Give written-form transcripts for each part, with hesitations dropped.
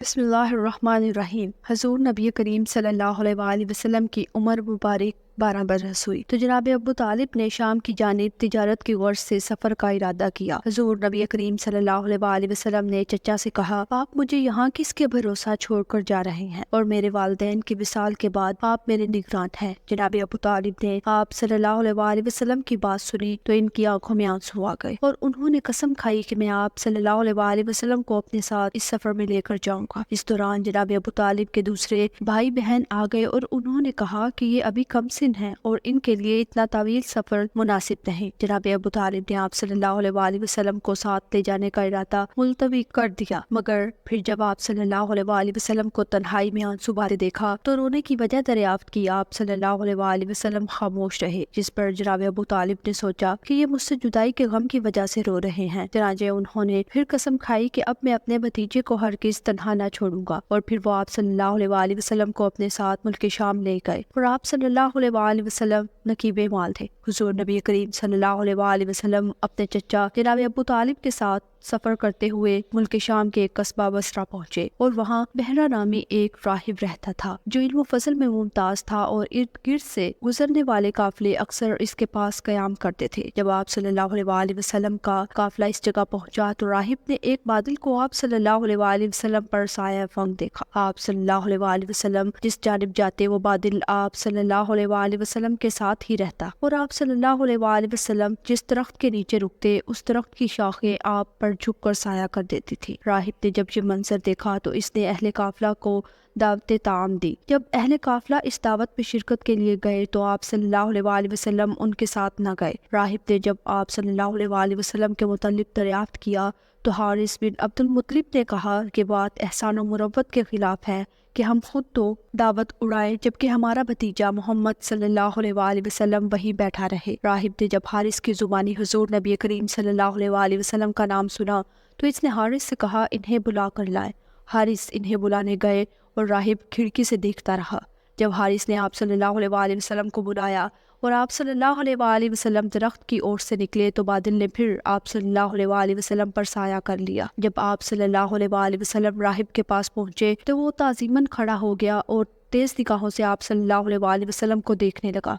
بسم اللہ الرحمن الرحیم۔ حضور نبی کریم صلی اللہ علیہ وآلہ وسلم کی عمر مبارک 12 برس ہوئی تو جناب ابو طالب نے شام کی جانب تجارت کی غرض سے سفر کا ارادہ کیا۔ حضور نبی کریم صلی اللہ علیہ وآلہ وسلم نے چچا سے کہا، آپ مجھے یہاں کس کے بھروسہ چھوڑ کر جا رہے ہیں اور میرے والدین کی وصال کے بعد آپ میرے نگران ہیں۔ جناب ابو طالب نے آپ صلی اللہ علیہ وآلہ وسلم کی بات سنی تو ان کی آنکھوں میں آنسو آ گئے اور انہوں نے قسم کھائی کہ میں آپ صلی اللہ علیہ وآلہ وسلم کو اپنے ساتھ اس سفر میں لے کر جاؤں گا۔ اس دوران جناب ابو طالب کے دوسرے بھائی بہن آ گئے اور انہوں نے کہا کہ یہ ابھی کم سن ہیں اور ان کے لیے اتنا طویل سفر مناسب نہیں۔ جناب ابو طالب نے آپ صلی اللہ علیہ وآلہ وسلم کو ساتھ لے جانے کا ارادہ ملتوی کر دیا، مگر پھر جب آپ صلی اللہ علیہ وآلہ وسلم کو تنہائی میں آنسو بہتے دیکھا تو رونے کی وجہ دریافت کی۔ آپ صلی اللہ علیہ وآلہ وسلم خاموش رہے، جس پر جناب ابو طالب نے سوچا کہ یہ مجھ سے جدائی کے غم کی وجہ سے رو رہے ہیں۔ چنانچہ انہوں نے پھر قسم کھائی کہ اب میں اپنے بھتیجے کو ہرگز تنہا نہ چھوڑوں گا، اور پھر وہ آپ صلی اللہ علیہ وآلہ وسلم کو اپنے ساتھ ملک شام لے گئے، اور آپ صلی اللہ علیہ وآلہ وسلم نقیب مال تھے۔ حضور نبی کریم صلی اللہ علیہ وآلہ وسلم اپنے چچا جناب ابو طالب کے ساتھ سفر کرتے ہوئے ملک شام کے ایک قصبہ بصرہ پہنچے، اور وہاں بہرہ نامی ایک راہب رہتا تھا جو علم و فضل میں ممتاز تھا، اور ارد گرد سے گزرنے والے قافلے اکثر اس کے پاس قیام کرتے تھے۔ جب آپ صلی اللہ علیہ وآلہ وسلم کا قافلہ اس جگہ پہنچا تو راہب نے ایک بادل کو آپ صلی اللہ علیہ وآلہ وسلم پر سایہ فنگ دیکھا۔ آپ صلی اللہ علیہ وآلہ وسلم جس جانب جاتے وہ بادل آپ صلی اللہ علیہ وآلہ وسلم کے ساتھ ہی رہتا، اور آپ صلی اللہ علیہ وآلہ وسلم جس درخت کے نیچے رکتے اس درخت کی شاخیں آپ پر جھک کر سایہ کر دیتی تھی۔ راہب نے جب یہ منظر دیکھا تو اس نے اہل قافلہ کو دعوت طعام دی۔ جب اہل قافلہ اس دعوت میں شرکت کے لیے گئے تو آپ صلی اللہ علیہ وآلہ وسلم ان کے ساتھ نہ گئے۔ راہب نے جب آپ صلی اللہ علیہ وآلہ وسلم کے متعلق دریافت کیا تو حارث بن عبد المطلب نے کہا کہ بات احسان و مروت کے خلاف ہے کہ ہم خود تو دعوت اڑائے جبکہ ہمارا بھتیجا محمد صلی اللہ علیہ وآلہ وسلم وہیں بیٹھا رہے۔ راہب نے جب حارث کی زبانی حضور نبی کریم صلی اللہ علیہ وآلہ وسلم کا نام سنا تو اس نے حارث سے کہا، انہیں بلا کر لائے۔ حارث انہیں بلانے گئے اور راہب کھڑکی سے دیکھتا رہا۔ جب حارث نے آپ صلی اللہ علیہ وآلہ وسلم کو بلایا اور آپ صلی اللہ علیہ وآلہ وسلم درخت کی اور سے نکلے تو بادل نے پھر آپ صلی اللہ علیہ وآلہ وسلم پر سایہ کر لیا۔ جب آپ صلی اللہ علیہ وآلہ وسلم راہب کے پاس پہنچے تو وہ تعظیماً کھڑا ہو گیا اور تیز نگاہوں سے آپ صلی اللہ علیہ وآلہ وسلم کو دیکھنے لگا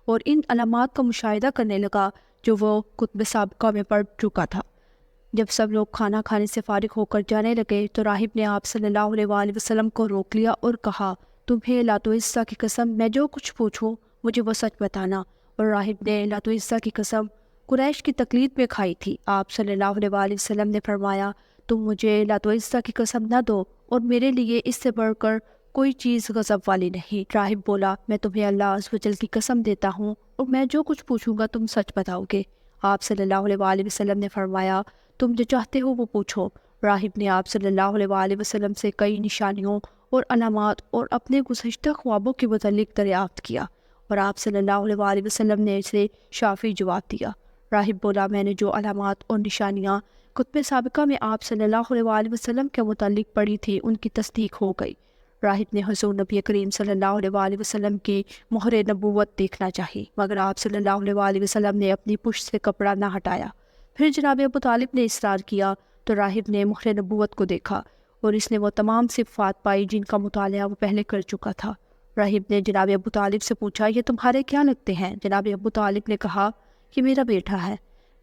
اور ان علامات کا مشاہدہ کرنے لگا جو وہ کتب سابقہ میں پڑھ چکا تھا۔ جب سب لوگ کھانا کھانے سے فارغ ہو کر جانے لگے تو راہب نے آپ صلی اللہ علیہ وآلہ وسلم کو روک لیا اور کہا، تمہیں لات و عزہ کی قسم میں جو کچھ پوچھوں مجھے وہ سچ بتانا۔ اور راہب نے لات و عزہ کی قسم قریش کی تقلید میں کھائی تھی۔ آپ صلی اللہ علیہ وآلہ وسلم نے فرمایا، تم مجھے لات و عزہ کی قسم نہ دو اور میرے لیے اس سے بڑھ کر کوئی چیز غضب والی نہیں۔ راہب بولا، میں تمہیں اللہ عز و جل کی قسم دیتا ہوں اور میں جو کچھ پوچھوں گا تم سچ بتاؤ گے۔ آپ صلی اللہ علیہ وآلہ وسلم نے فرمایا، تم جو چاہتے ہو وہ پوچھو۔ راہب نے آپ صلی اللہ علیہ وآلہ وسلم سے کئی نشانیوں اور علامات اور اپنے گزشتہ خوابوں کے متعلق دریافت کیا، اور آپ صلی اللہ علیہ وآلہ وسلم نے اسے شافی جواب دیا۔ راہب بولا، میں نے جو علامات اور نشانیاں کتب سابقہ میں آپ صلی اللہ علیہ وآلہ وسلم کے متعلق پڑھی تھی ان کی تصدیق ہو گئی۔ راہب نے حضور نبی کریم صلی اللہ علیہ وآلہ وسلم کی مہر نبوت دیکھنا چاہی، مگر آپ صلی اللہ علیہ وآلہ وسلم نے اپنی پشت سے کپڑا نہ ہٹایا۔ پھر جناب ابو طالب نے اصرار کیا تو راہب نے مہر نبوت کو دیکھا اور اس نے وہ تمام صفات پائی جن کا مطالعہ وہ پہلے کر چکا تھا۔ راہب نے جناب ابو طالب سے پوچھا، یہ تمہارے کیا لگتے ہیں؟ جناب ابو طالب نے کہا، یہ میرا بیٹا ہے۔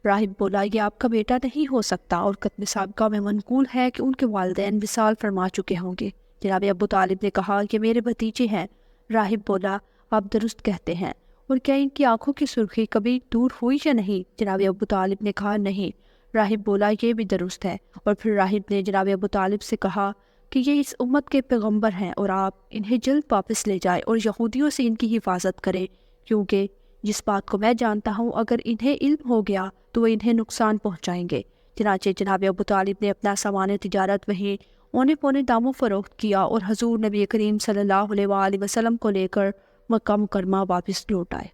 راہب بولا، یہ آپ کا بیٹا نہیں ہو سکتا، اور کتب سابقہ میں منقول ہے کہ ان کے والدین وصال فرما چکے ہوں گے۔ جناب ابو طالب نے کہا کہ میرے بھتیجے ہیں۔ راہب بولا، آپ درست کہتے ہیں، اور کیا ان کی آنکھوں کی سرخی کبھی دور ہوئی یا نہیں؟ جناب ابو طالب نے کہا، نہیں۔ راہب بولا، یہ بھی درست ہے۔ اور پھر راہب نے جناب ابو طالب سے کہا کہ یہ اس امت کے پیغمبر ہیں اور آپ انہیں جلد واپس لے جائیں اور یہودیوں سے ان کی حفاظت کریں، کیونکہ جس بات کو میں جانتا ہوں اگر انہیں علم ہو گیا تو وہ انہیں نقصان پہنچائیں گے۔ چنانچہ جناب ابو طالب نے اپنا سامان تجارت وہیں اونے پونے داموں فروخت کیا اور حضور نبی کریم صلی اللہ علیہ وآلہ وسلم کو لے کر مکہ مکرمہ واپس لوٹ آئے۔